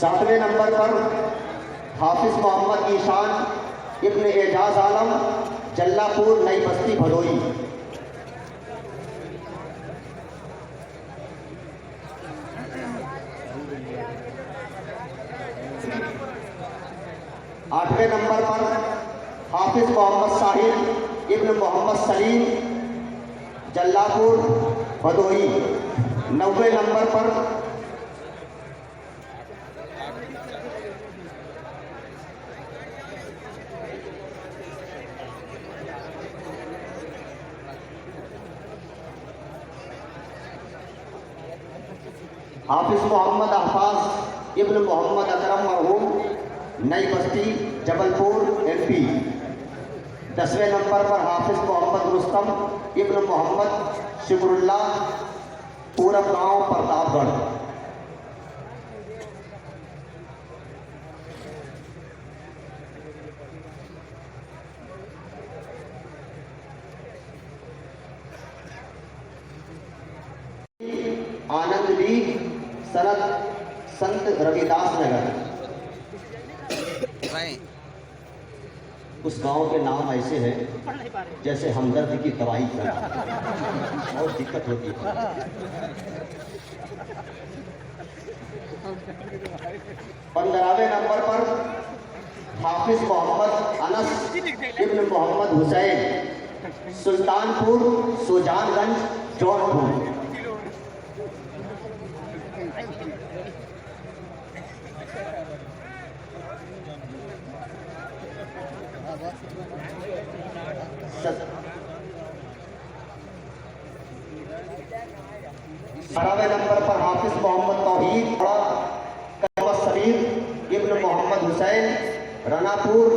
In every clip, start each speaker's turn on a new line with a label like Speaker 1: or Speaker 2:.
Speaker 1: 7ویں number پر حافظ محمد ایشان ابن اعجاز عالم جلا پور نئی بستی بھدوئی۔ 8ویں نمبر پر حافظ محمد ساحل ابن محمد سلیم جلا پور بھدوئی۔ 9ویں نمبر پر حافظ محمد احفاظ ابن محمد اکرم مرحوم نئی بستی جبل پور MP۔ 10ویں نمبر پر حافظ محمد رستم ابن محمد شکر اللہ پورب گاؤں پرتاپ گڑھ۔ آنند لیگ سنت روی داس نگر۔ اس گاؤں کے نام ایسے ہیں جیسے ہمدرد کی دوائی کرنا، بہت دقت ہوتی ہے۔ 15ویں نمبر پر حافظ محمد انس ابن محمد حسین سلطان پور سوجان گنج جونپور۔ 18ویں نمبر پر حافظ محمد توحید محمد سمیر ابن محمد حسین رنا پور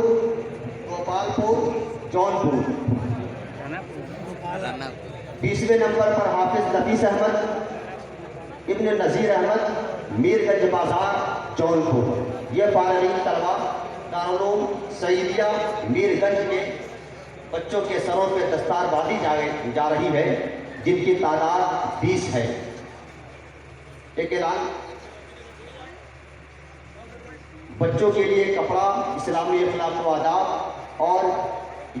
Speaker 1: گوپال پور جونپور۔ 20ویں نمبر پر حافظ نفیس احمد ابن نذیر احمد میر گنج بازار جونپور۔ یہ فارغین طلبہ دارالعلوم سعیدیہ میر گنج کے بچوں کے سروں پہ دستار باندھی جا رہی ہے، جن کی تعداد 20 ہے۔ ایک اعلان، بچوں کے لیے کپڑا، اسلامی اخلاق و آداب اور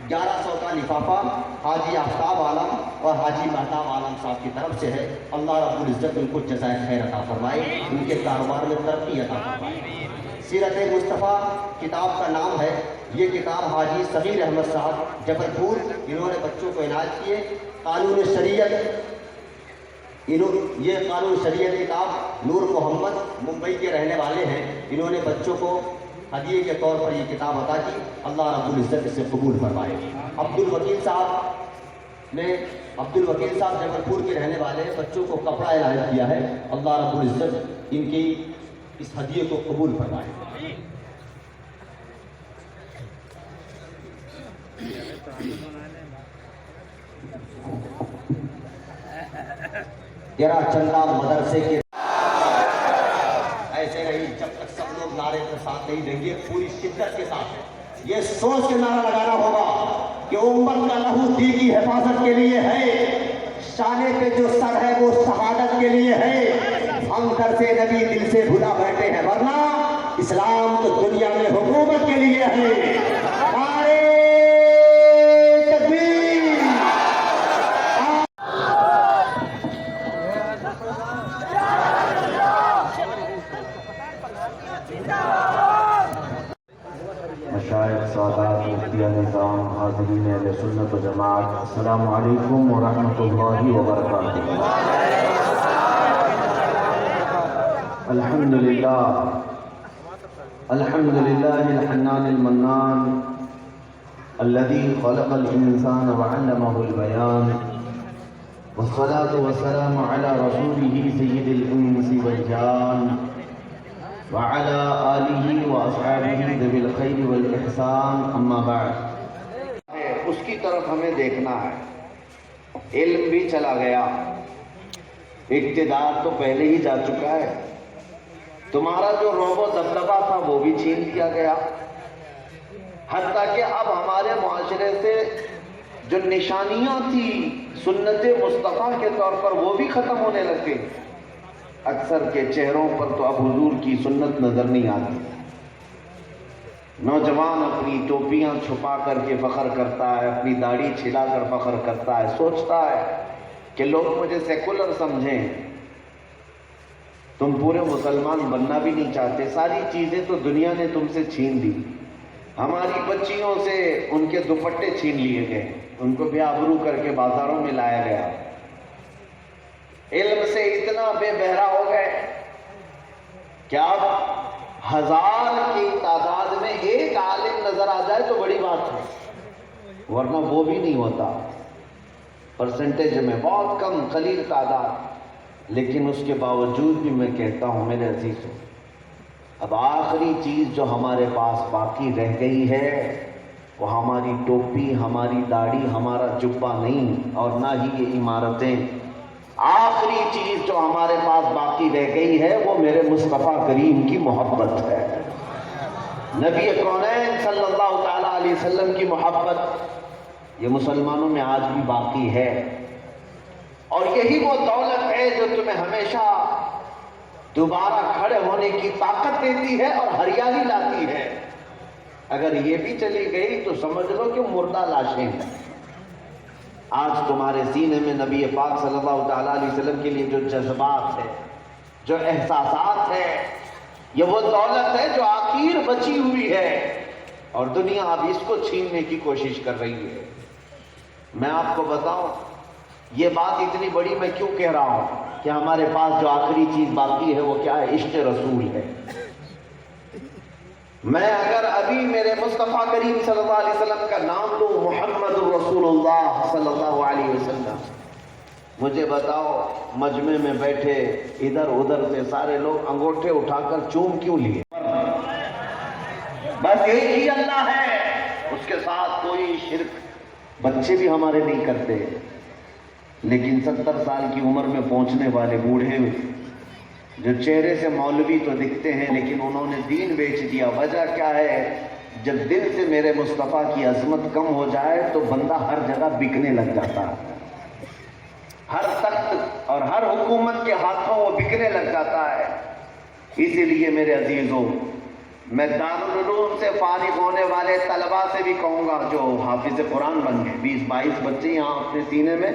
Speaker 1: 1100 کا لفافہ حاجی آفتاب عالم اور حاجی مہتاب عالم صاحب کی طرف سے ہے۔ اللہ رب العزت ان کو جزائے خیر عطا فرمائے، ان کے کاروبار میں ترقی عطا فرمائے۔ سیرت مصطفیٰ کتاب کا نام ہے۔ یہ کتاب حاجی صغیر احمد صاحب جبل پور، انہوں نے بچوں کو عنایت کیے۔ قانون شریعت، یہ قانون شریعت کتاب نور محمد ممبئی کے رہنے والے ہیں، انہوں نے بچوں کو ہدیے کے طور پر یہ کتاب عطا کی۔ اللہ رب العزت اسے قبول فرمائے۔ عبد الوکیل صاحب جبل پور کے رہنے والے بچوں کو کپڑا عنایت کیا ہے۔ اللہ رب العزت ان کی اس ہدیے کو قبول فرمائے۔ تیرا چندہ مدرسے کے ایسے نہیں، جب تک سب لوگ نعرے کے ساتھ نہیں دیں گے، پوری شدت کے ساتھ یہ سوچ کے نعرہ لگانا ہوگا کہ امت کا لہو دی کی حفاظت کے لیے ہے، شانے پہ جو سر ہے وہ شہادت کے لیے ہے۔ ہم در سے نبی دل سے بھلا بیٹھے ہیں، ورنہ اسلام تو دنیا میں حکومت کے لیے ہے۔
Speaker 2: مشائخ، سادات، مفتیان نظام، حاضرین اہل سنت و جماعت، السلام علیکم ورحمۃ اللہ وبرکاتہ۔ الحمدللہ الحنان المنان الذي خلق الانسان وعلمه البيان، والصلاة والسلام على رسوله سید الانس والجان وعلى آلہ واصحابہ ذوی الخیر والاحسان، اما بعد۔
Speaker 1: اس کی طرف ہمیں دیکھنا ہے۔ علم بھی چلا گیا، اقتدار تو پہلے ہی جا چکا ہے، تمہارا جو رعب و دبدبہ تھا وہ بھی چھین لیا گیا، حتیٰ کہ اب ہمارے معاشرے سے جو نشانیاں تھی سنت مصطفیٰ کے طور پر وہ بھی ختم ہونے لگ گئی۔
Speaker 2: اکثر کے چہروں پر تو اب حضور کی سنت نظر نہیں آتی. نوجوان اپنی ٹوپیاں چھپا کر کے فخر کرتا ہے، اپنی داڑھی چھلا کر فخر کرتا ہے، سوچتا ہے کہ لوگ مجھے سیکولر سمجھیں. تم پورے مسلمان بننا بھی نہیں چاہتے، ساری چیزیں تو دنیا نے تم سے چھین لی. ہماری بچیوں سے ان کے دوپٹے چھین لیے گئے، ان کو بے آبرو کر کے بازاروں میں لایا گیا. علم سے اتنا بے بہرا ہو گئے کہ اب 1000 کی تعداد میں ایک عالم نظر آ جائے تو بڑی بات ہے، ورنہ وہ بھی نہیں ہوتا. پرسنٹیج میں بہت کم، قلیل تعداد. لیکن اس کے باوجود بھی میں کہتا ہوں میرے عزیزوں، اب آخری چیز جو ہمارے پاس باقی رہ گئی ہے وہ ہماری ٹوپی، ہماری داڑھی، ہمارا جبہ نہیں، اور نہ ہی یہ عمارتیں. آخری چیز جو ہمارے پاس باقی رہ گئی ہے وہ میرے مصطفیٰ کریم کی محبت ہے. نبی کونین صلی اللہ تعالی علیہ وسلم کی محبت یہ مسلمانوں میں آج بھی باقی ہے، اور یہی وہ دولت ہے جو تمہیں ہمیشہ دوبارہ کھڑے ہونے کی طاقت دیتی ہے اور ہریالی لاتی ہے. اگر یہ بھی چلی گئی تو سمجھ لو کہ مردہ لاشیں ہیں. آج تمہارے سینے میں نبی پاک صلی اللہ تعالیٰ علیہ وسلم کے لیے جو جذبات ہے، جو احساسات ہے، یہ وہ دولت ہے جو آخر بچی ہوئی ہے، اور دنیا اب اس کو چھیننے کی کوشش کر رہی ہے. میں آپ کو بتاؤں یہ بات اتنی بڑی میں کیوں کہہ رہا ہوں کہ ہمارے پاس جو آخری چیز باقی ہے وہ کیا ہے؟ عشق رسول ہے. میں اگر ابھی میرے مصطفیٰ کریم صلی اللہ علیہ وسلم کا نام لوں، محمد الرسول اللہ صلی اللہ علیہ وسلم، مجھے بتاؤ مجمع میں بیٹھے ادھر ادھر سے سارے لوگ انگوٹھے اٹھا کر چوم کیوں لیے؟ بس ایک ہی اللہ ہے، اس کے ساتھ کوئی شرک. بچے بھی ہمارے نہیں کرتے، لیکن 70 سال کی عمر میں پہنچنے والے بوڑھے جو چہرے سے مولوی تو دکھتے ہیں لیکن انہوں نے دین بیچ دیا. وجہ کیا ہے؟ جب دل سے میرے مصطفیٰ کی عظمت کم ہو جائے تو بندہ ہر جگہ بکنے لگ جاتا ہے، ہر تخت اور ہر حکومت کے ہاتھوں وہ بکنے لگ جاتا ہے. اسی لیے میرے عزیزوں، میں دارالعلوم سے فارغ ہونے والے طلباء سے بھی کہوں گا جو حافظ قرآن بن گئے، 20-22 بچے یہاں اپنے سینے میں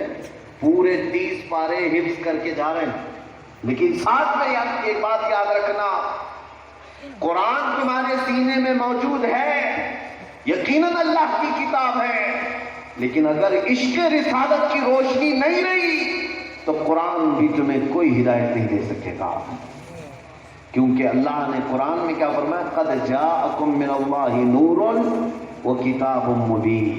Speaker 2: پورے 30 پارے حفظ کر کے جا رہے ہیں، لیکن ساتھ میں ایک بات یاد رکھنا، قرآن تمہارے سینے میں موجود ہے، یقیناً اللہ کی کتاب ہے، لیکن اگر عشق رسالت کی روشنی نہیں رہی تو قرآن بھی تمہیں کوئی ہدایت نہیں دے سکے گا. کیونکہ اللہ نے قرآن میں کیا فرمایا؟ قد جاءکم من اللہ نور وکتاب مبین.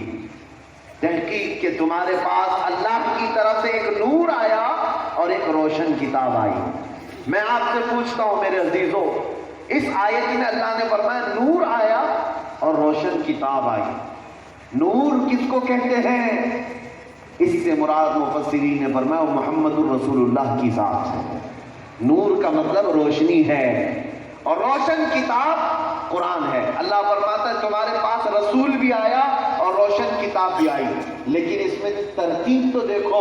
Speaker 2: تحقیق کہ تمہارے پاس اللہ کی طرف سے ایک نور آیا اور ایک روشن کتاب آئی. میں آپ سے پوچھتا ہوں میرے عزیزوں، اس آیت میں اللہ نے فرمایا نور آیا اور روشن کتاب آئی. نور کس کو کہتے ہیں؟ اس سے مراد مفسرین نے فرمایا وہ محمد الرسول اللہ کی ذات ہے. نور کا مطلب روشنی ہے، اور روشن کتاب قرآن ہے. اللہ فرماتا ہے تمہارے پاس رسول بھی آیا اور روشن کتاب بھی آئی، لیکن اس میں ترتیب تو دیکھو.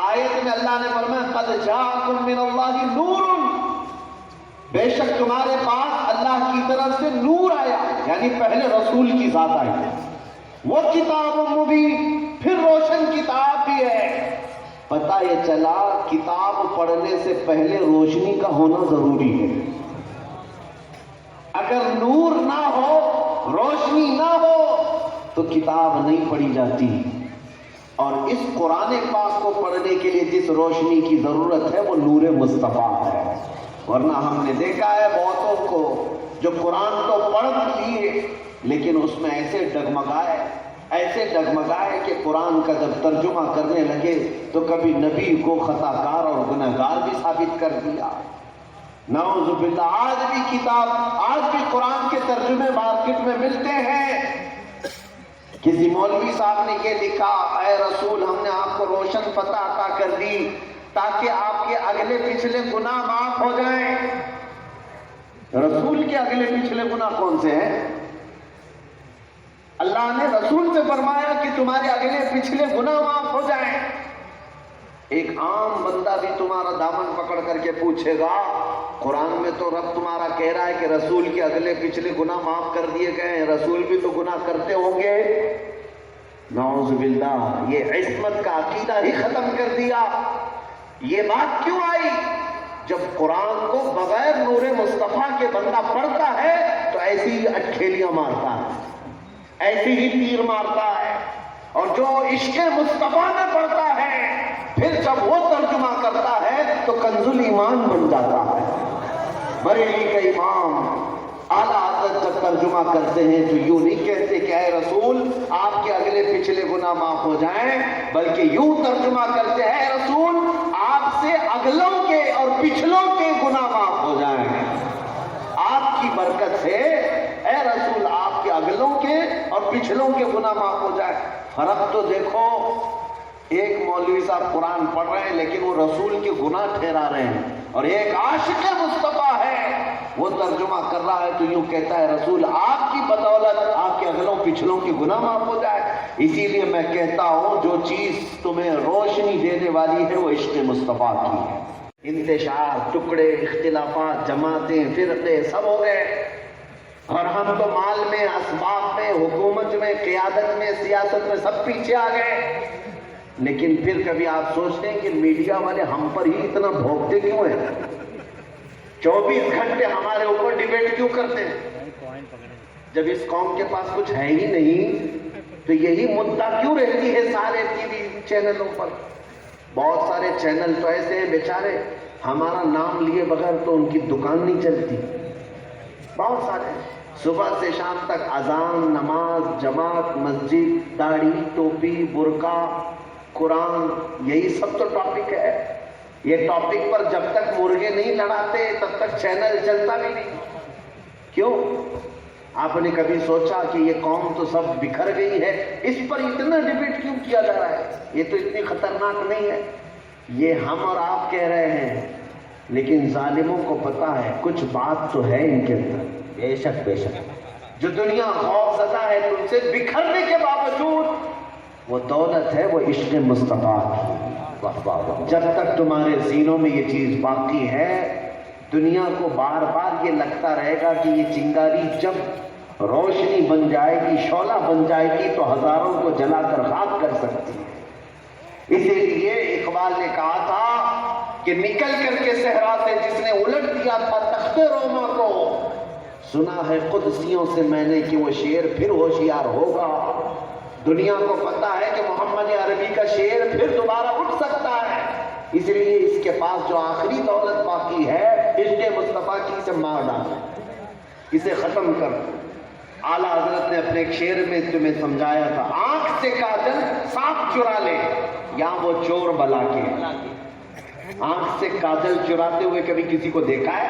Speaker 2: آیت میں اللہ نے فرمایا قد جاءکم من اللہ نور، بے شک تمہارے پاس اللہ کی طرف سے نور آیا، یعنی پہلے رسول کی ذات آئی، وہ کتاب مبین، پھر روشن کتاب بھی ہے. پتہ یہ چلا کتاب پڑھنے سے پہلے روشنی کا ہونا ضروری ہے. اگر نور نہ ہو، روشنی نہ ہو تو کتاب نہیں پڑھی جاتی. اور اس قرآن پاک کو پڑھنے کے لیے جس روشنی کی ضرورت ہے وہ نور مصطفیٰ ہے. ورنہ ہم نے دیکھا ہے بہتوں کو جو قرآن تو پڑھ لیے لیکن اس میں ایسے ڈگمگائے کہ قرآن کا جب ترجمہ کرنے لگے تو کبھی نبی کو خطا کار اور گناہ گار بھی ثابت کر دیا. نعوذ باللہ. آج بھی قرآن کے ترجمے مارکیٹ میں ملتے ہیں. کسی مولوی صاحب نے یہ لکھا، اے رسول ہم نے آپ کو روشن فتح عطا کر دی تاکہ آپ کے اگلے پچھلے گناہ معاف ہو جائیں. رسول کے اگلے پچھلے گناہ کون سے ہیں؟ اللہ نے رسول سے فرمایا کہ تمہارے اگلے پچھلے گناہ معاف ہو جائیں. ایک عام بندہ بھی تمہارا دامن پکڑ کر کے پوچھے گا قرآن میں تو رب تمہارا کہہ رہا ہے کہ رسول کے اگلے پچھلے گناہ معاف کر دیے گئے ہیں، رسول بھی تو گناہ کرتے ہوں گے؟ نعوذ باللہ، یہ عصمت کا عقیدہ ہی ختم کر دیا۔ یہ بات کیوں آئی؟ جب قرآن کو بغیر نور مصطفیٰ کے بندہ پڑھتا ہے تو ایسی ہی اٹکھیلیاں مارتا ہے، ایسی ہی تیر مارتا ہے، اور جو عشق مصطفیٰ میں پڑھتا ہے پھر جب وہ ترجمہ کرتا ہے تو کنز الایمان بن جاتا ہے۔ بریلی کا امام اعلیٰ حضرت جب ترجمہ کرتے ہیں تو یوں نہیں کہتے کہ اے رسول آپ کے اگلے پچھلے گناہ معاف ہو جائیں، بلکہ یوں ترجمہ کرتے ہیں اے رسول آپ سے اگلوں کے اور پچھلوں کے گناہ معاف ہو جائیں، آپ کی برکت سے اے رسول آپ کے اگلوں کے اور پچھلوں کے گناہ معاف ہو جائیں۔ فرق تو دیکھو، ایک مولوی صاحب قرآن پڑھ رہے ہیں لیکن وہ رسول کے گناہ ٹھہرا رہے ہیں، اور ایک عاشق مصطفیٰ ہے وہ ترجمہ کر رہا ہے تو یوں کہتا ہے رسول آپ کی بدولت آپ کے اگلوں پچھلوں کے گناہ معاف ہو جائے۔ اسی لیے میں کہتا ہوں جو چیز تمہیں روشنی دینے والی ہے وہ عشق مصطفیٰ کی ہے۔ انتشار، ٹکڑے، اختلافات، جماعتیں، فرقے سب ہو گئے، اور ہم تو مال میں، اسباب میں، حکومت میں، قیادت میں، سیاست میں سب پیچھے آ گئے۔ لیکن پھر کبھی آپ سوچتے ہیں کہ میڈیا والے ہم پر ہی اتنا بھونکتے کیوں ہیں؟ 24 گھنٹے ہمارے اوپر ڈیبیٹ کیوں کرتے ہیں؟ جب اس قوم کے پاس کچھ ہے ہی نہیں تو یہی مدعا کیوں رہتی ہے سارے ٹی وی چینلوں پر؟ بہت سارے چینل تو ایسے ہیں بیچارے ہمارا نام لیے بغیر تو ان کی دکان نہیں چلتی، بہت سارے صبح سے شام تک اذان، نماز، جماعت، مسجد، داڑھی، ٹوپی، برقع، قرآن، یہی سب تو ٹاپک ہے۔ یہ ٹاپک پر جب تک مرغے نہیں لڑاتے تب تک چینل چلتا بھی نہیں۔ کیوں؟ آپ نے کبھی سوچا کہ یہ قوم تو سب بکھر گئی ہے، اس پر اتنا ڈیبیٹ کیوں کیا جا رہا ہے؟ یہ تو اتنی خطرناک نہیں ہے۔ یہ ہم اور آپ کہہ رہے ہیں، لیکن ظالموں کو پتا ہے کچھ بات تو ہے ان کے اندر۔ بے شک بے شک، جو دنیا خوف زدہ ہے تم سے بکھرنے کے باوجود وہ دولت ہے، وہ عشق مصطفیٰ کی۔ جب تک تمہارے سینوں میں یہ چیز باقی ہے دنیا کو بار بار یہ لگتا رہے گا کہ یہ چنگاری جب روشنی بن جائے گی، شعلہ بن جائے گی تو ہزاروں کو جلا کر خاک کر سکتی ہے۔ اسی لیے اقبال نے کہا تھا کہ نکل کر کے صحرا سے جس نے الٹ دیا تھا تخت روما کو، سنا ہے قدسیوں سے میں نے کہ وہ شیر پھر ہوشیار ہوگا۔ دنیا کو پتا ہے کہ محمد عربی کا شیر پھر دوبارہ اٹھ سکتا ہے، اس لیے اس کے پاس جو آخری دولت باقی ہے عشق مصطفیٰ کی، اسے مار ڈال، اسے ختم کر۔ اعلیٰ حضرت نے اپنے ایک شعر میں تمہیں سمجھایا تھا، آنکھ سے کاجل صاف چرا لے یا وہ چور بلا کے۔ آنکھ سے کاجل چراتے ہوئے کبھی کسی کو دیکھا ہے؟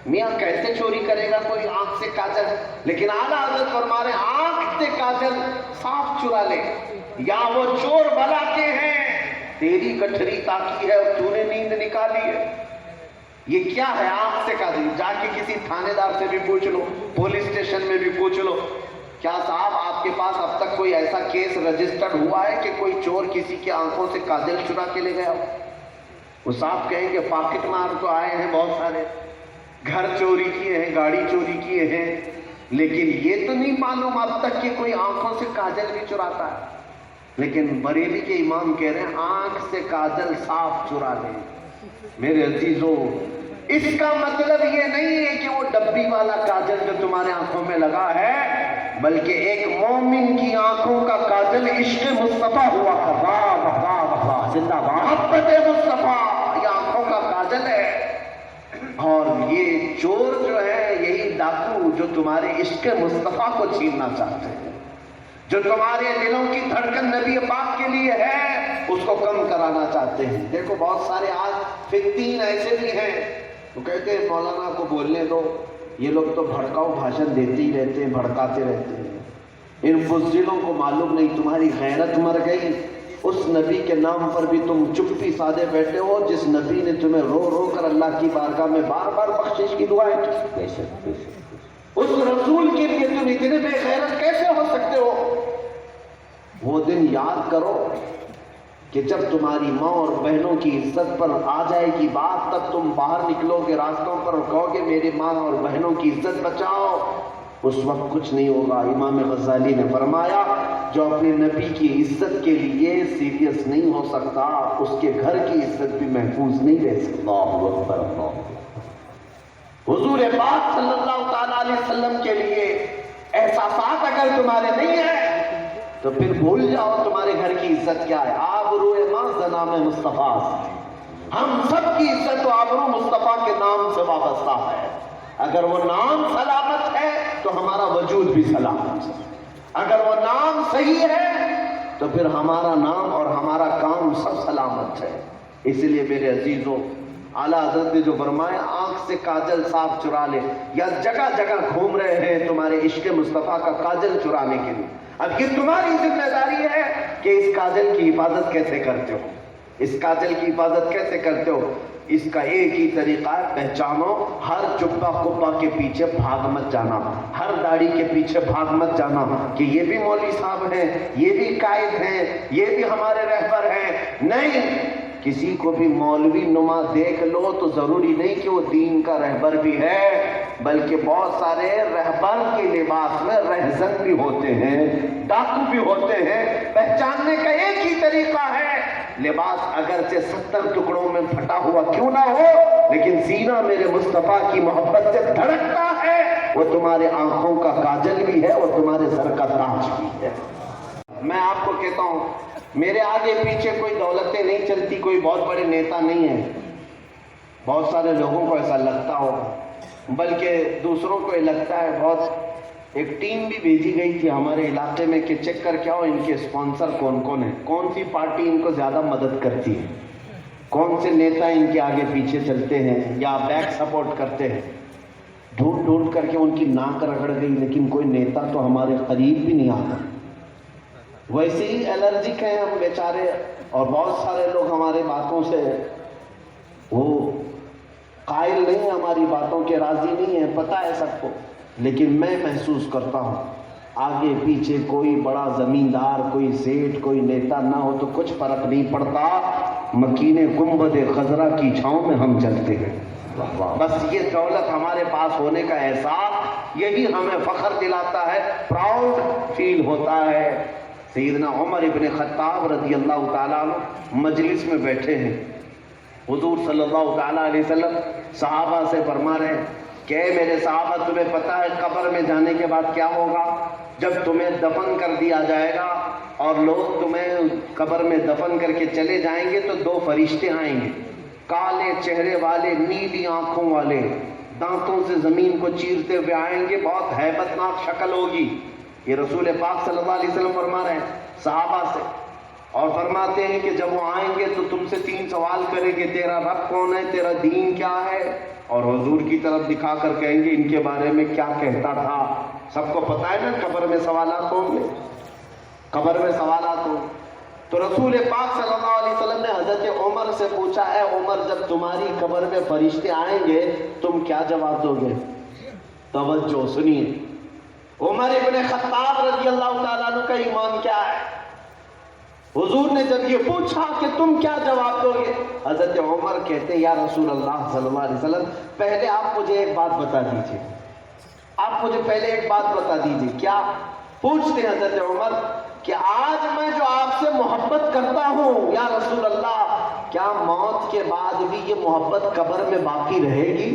Speaker 2: میاں کیسے چوری کرے گا کوئی آنکھ سے کاجل؟ لیکن اعلیٰ حضرت فرما رہے ہیں آنکھ سے کاجل صاف چرا لے یا وہ چور بلا کے ہیں، تیری گٹھری تاکی ہے اور تو نے نیند نکالی ہے۔ یہ کیا ہے آنکھ سے کاجل؟ جا کے کسی تھانے دار سے بھی پوچھ لو، پولیس اسٹیشن میں بھی پوچھ لو، کیا صاحب آپ کے پاس اب تک کوئی ایسا کیس رجسٹرڈ ہوا ہے کہ کوئی چور کسی کی آنکھوں سے کاجل چرا کے لے گیا ہو؟ وہ صاحب کہیں گے پاکٹ مار تو آئے ہیں بہت سارے، گھر چوری کیے ہیں، گاڑی چوری کیے ہیں، لیکن یہ تو نہیں معلوم اب تک کہ کوئی آنکھوں سے کاجل بھی چراتا ہے۔ لیکن بریلی کے امام کہہ رہے ہیں آنکھ سے کاجل صاف چرا لیں۔ میرے عزیزو، اس کا مطلب یہ نہیں ہے کہ وہ ڈبی والا کاجل جو تمہارے آنکھوں میں لگا ہے، بلکہ ایک مومن کی آنکھوں کا کاجل عشق مصطفیٰ ہوا کرتا۔ زندہ باد محبت مصطفیٰ، یہ آنکھوں کا کاجل ہے۔ اور یہ چور جو ہے، یہی ڈاکو جو تمہارے عشق مصطفیٰ کو چھیننا چاہتے ہیں، جو تمہارے دلوں کی دھڑکن نبی پاک کے لیے ہے، اس کو کم کرانا چاہتے ہیں۔ دیکھو بہت سارے آج فتین ایسے بھی ہیں، وہ کہتے ہیں مولانا کو بولنے دو، یہ لوگ تو بھڑکاؤ بھاشن دیتے ہی رہتے ہیں، بھڑکاتے رہتے ہیں۔ ان بزدلوں کو معلوم نہیں تمہاری غیرت مر گئی، اس نبی کے نام پر بھی تم چپی سادے بیٹھے ہو جس نبی نے تمہیں رو رو کر اللہ کی بارگاہ میں بار بار بخشش کی دعائیں کی۔ بے شک بے شک، اس رسول کے لیے تم اتنے بے غیرت کیسے ہو سکتے ہو؟ وہ دن یاد کرو کہ جب تمہاری ماں اور بہنوں کی عزت پر آ جائے گی بات، تب تم باہر نکلو گے راستوں پر اور کہو گے میری ماں اور بہنوں کی عزت بچاؤ، اس وقت کچھ نہیں ہوگا۔ امام غزالی نے فرمایا جو اپنے نبی کی عزت کے لیے سیریس نہیں ہو سکتا، اس کے گھر کی عزت بھی محفوظ نہیں رہ سکتی۔ اللہ اکبر، اللہ اکبر۔ حضور پاک صلی اللہ تعالی علیہ وسلم کے لیے احساسات اگر تمہارے نہیں ہیں تو پھر بھول جاؤ تمہارے گھر کی عزت کیا ہے۔ آبرو ماں زنام مصطفیٰ، ہم سب کی عزت و آبرو مصطفیٰ کے نام سے وابستہ ہے۔ اگر وہ نام سلامت ہے تو ہمارا وجود بھی سلامت ہے، اگر وہ نام صحیح ہے تو پھر ہمارا نام اور ہمارا کام سب سلامت ہے۔ اس لیے میرے عزیزوں، اعلیٰ حضرت نے جو فرمایا آنکھ سے کاجل صاف چرا لے، یا جگہ جگہ گھوم رہے ہیں تمہارے عشق مصطفیٰ کا کاجل چرانے کے لیے، اب یہ تمہاری ذمہ داری ہے کہ اس کاجل کی حفاظت کیسے کرتے ہو، اس کاجل کی حفاظت کیسے کرتے ہو۔ اس کا ایک ہی طریقہ ہے، پہچانو، ہر چپا کپا کے پیچھے بھاگ مت جانا، ہر داڑھی کے پیچھے بھاگ مت جانا کہ یہ بھی مولوی صاحب ہیں، یہ بھی قائد ہیں، یہ بھی ہمارے رہبر ہیں۔ نہیں، کسی کو بھی مولوی نما دیکھ لو تو ضروری نہیں کہ وہ دین کا رہبر بھی ہے، بلکہ بہت سارے رہبر کے لباس میں رہزن بھی ہوتے ہیں، ڈاکو بھی ہوتے ہیں۔ پہچاننے کا ایک ہی طریقہ ہے، لباس اگرچہ 70 ٹکڑوں میں پھٹا ہوا کیوں نہ ہو، لیکن سینہ میرے مصطفیٰ کی محبت سے دھڑکتا ہے، وہ تمہارے آنکھوں کا کاجل بھی ہے، وہ تمہارے سر کا تاج بھی ہے۔ میں آپ کو کہتا ہوں، میرے آگے پیچھے کوئی دولتیں نہیں چلتی، کوئی بہت بڑے نیتا نہیں ہیں، بہت سارے لوگوں کو ایسا لگتا ہو، بلکہ دوسروں کو یہ لگتا ہے۔ بہت ایک ٹیم بھی بھیجی گئی تھی ہمارے علاقے میں کہ چیک کر کے آؤ ان کے اسپانسر کون کون ہیں، کون سی پارٹی ان کو زیادہ مدد کرتی ہے، کون سے نیتا ان کے آگے پیچھے چلتے ہیں یا بیک سپورٹ کرتے ہیں۔ ڈھونڈ ڈھونڈ کر کے ان کی ناک رگڑ گئی، لیکن کوئی نیتا تو ہمارے قریب بھی نہیں آتا۔ ویسے ہی الرجک ہیں ہم بیچارے، اور بہت سارے لوگ ہمارے باتوں سے وہ قائل نہیں ہیں، ہماری باتوں کے راضی نہیں ہیں، پتہ ہے سب کو، لیکن میں محسوس کرتا ہوں آگے پیچھے کوئی بڑا زمیندار، کوئی سیٹھ، کوئی نیتا نہ ہو تو کچھ فرق نہیں پڑتا، مکین گنبد خضرا کی چھاؤں میں ہم چلتے ہیں۔ بس یہ دولت ہمارے پاس ہونے کا احساس، یہی ہمیں فخر دلاتا ہے، پراؤڈ فیل ہوتا ہے۔ سیدنا عمر ابن خطاب رضی اللہ تعالیٰ عنہ مجلس میں بیٹھے ہیں، حضور صلی اللہ تعالیٰ علیہ وسلم صحابہ سے فرما رہے ہیں کہ اے میرے صحابہ، تمہیں پتہ ہے قبر میں جانے کے بعد کیا ہوگا؟ جب تمہیں دفن کر دیا جائے گا اور لوگ تمہیں قبر میں دفن کر کے چلے جائیں گے تو دو فرشتے آئیں گے، کالے چہرے والے، نیلی آنکھوں والے، دانتوں سے زمین کو چیرتے ہوئے آئیں گے، بہت ہیبت ناک شکل ہوگی۔ یہ رسول پاک صلی اللہ علیہ وسلم فرما رہے ہیں صحابہ سے، اور فرماتے ہیں کہ جب وہ آئیں گے تو تم سے 3 سوال کریں گے، تیرا رب کون ہے، تیرا دین کیا ہے، اور حضور کی طرف دکھا کر کہیں گے ان کے بارے میں کیا کہتا تھا۔ سب کو پتہ ہے نا قبر میں سوالات ہوں گے، قبر میں سوالات ہوں۔ تو رسول پاک صلی اللہ علیہ وسلم نے حضرت عمر سے پوچھا، اے عمر، جب تمہاری قبر میں فرشتے آئیں گے تم کیا جواب دو گے؟ توجہ سنیے، عمر ابن خطاب رضی اللہ تعالیٰ عنہ کا ایمان کیا ہے؟ حضور نے جب یہ پوچھا کہ تم کیا جواب دو گے، حضرت عمر کہتے ہیں یا رسول اللہ صلی اللہ علیہ وسلم، پہلے آپ مجھے ایک بات بتا دیجئے، آپ مجھے پہلے ایک بات بتا دیجئے۔ کیا پوچھتے ہیں حضرت عمر کہ آج میں جو آپ سے محبت کرتا ہوں یا رسول اللہ، کیا موت کے بعد بھی یہ محبت قبر میں باقی رہے گی؟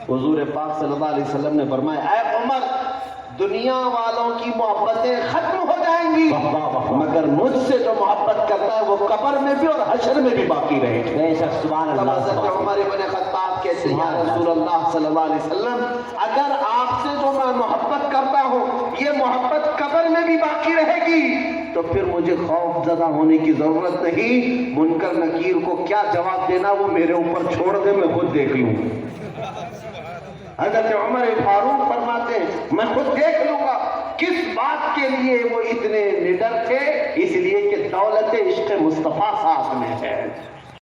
Speaker 2: حضور پاک صلی اللہ علیہ وسلم نے فرمایا، اے عمر، دنیا والوں کی محبتیں ختم ہو جائیں گی، مگر مجھ سے جو محبت کرتا ہے وہ قبر میں بھی اور حشر میں بھی باقی رہے گی۔ حضرت عمر ابن خطاب کہتے ہیں یا رسول اللہ صلی اللہ علیہ وسلم، اگر آپ سے جو میں محبت کرتا ہوں یہ محبت قبر میں بھی باقی رہے گی تو پھر مجھے خوف زدہ ہونے کی ضرورت نہیں، منکر نکیر کو کیا جواب دینا وہ میرے اوپر چھوڑ دے، میں خود دیکھ لوں۔ حضرت عمر فاروق فرماتے ہیں میں خود دیکھ لوں گا۔ کس بات کے لیے وہ اتنے نڈر تھے؟ اس لیے کہ دولت عشق مصطفیٰ ساتھ میں ہے۔